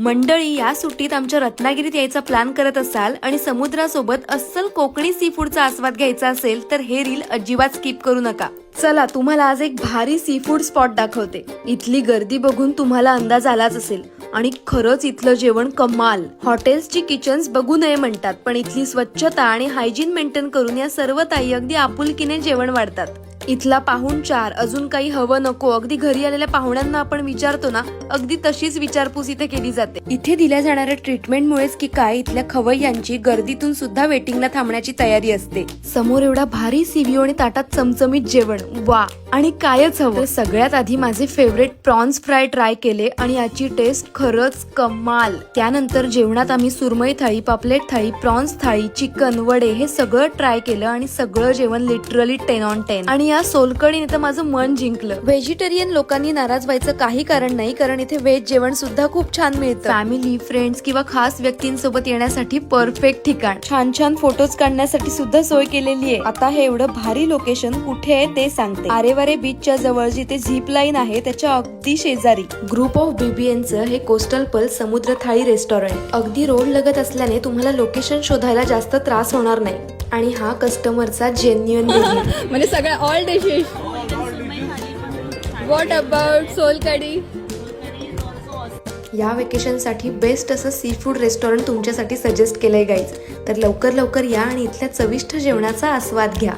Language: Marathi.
मंडळी, या सुट्टीत आमच्या रत्नागिरीत यायचा प्लॅन करत असाल आणि समुद्रासोबत अस्सल कोकणी सी फूडचा आस्वाद घ्यायचा असेल तर हे रील अजिबात स्किप करू नका. चला, तुम्हाला आज एक भारी सी फूड स्पॉट दाखवते. इथली गर्दी बघून तुम्हाला अंदाज आलाच असेल आणि खरंच इथलं जेवण कमाल. हॉटेल्सची किचन्स बघू नये म्हणतात, पण इथली स्वच्छता आणि हायजीन मेंटेन करून या सर्व ताई अगदी आपुलकीने जेवण वाढतात. इथला पाहुणचार, अजून काही हवं नको, अगदी घरी आलेल्या पाहुण्यांना आपण विचारतो ना, अगदी तशीच विचारपूस इथे केली जाते. इथे दिल्या जाणाऱ्या ट्रीटमेंटमुळेच की काय, इथल्या खवय्यांची गर्दीतून सुद्धा वेटिंगला थांबण्याची तयारी असते. समोर एवढा भारी सीव्हिओ आणि ताटात चमचमीत जेवण, वा. आणि कायच हवं. तर सगळ्यात आधी माझे फेवरेट प्रॉन्स फ्राय ट्राय केले आणि याची टेस्ट खरंच कमाल. त्यानंतर जेवणात आम्ही सुरमई थाळी, पापलेट थाळी, प्रॉन्स थाळी, चिकन, वडे हे सगळं ट्राय केलं आणि सगळं जेवण लिटरली 10 on 10. आणि या सोलकडीने तर माझं मन जिंकलं. व्हेजिटेरियन लोकांनी नाराज व्हायचं काही कारण नाही, कारण इथे व्हेज जेवण सुद्धा खूप छान मिळतं. फॅमिली, फ्रेंड्स किंवा खास व्यक्तींसोबत येण्यासाठी परफेक्ट ठिकाण. छान छान फोटोज काढण्यासाठी सुद्धा सोय केलेली आहे. आता हे एवढं भारी लोकेशन कुठे आहे ते सांगते. आरेवारे बीचच्या जवळ जिथे झिप लाईन आहे त्याच्या अगदी शेजारी ग्रुप ऑफ BBNचं हे कोस्टल पल समुद्र थाळी रेस्टॉरंट अगदी रोड लगत असल्याने तुम्हाला लोकेशन शोधायला जास्त त्रास होणार नाही. आणि हा कस्टमरचा जेन्युइन म्हणजे सगळ्या all dishes. What about solkadhi? या वेकेशन साठी बेस्ट असं सी फूड रेस्टॉरंट तुमच्यासाठी सजेस्ट केलंय गाईज. तर लवकर लवकर या आणि इथल्या चविष्ट जेवणाचा आस्वाद घ्या.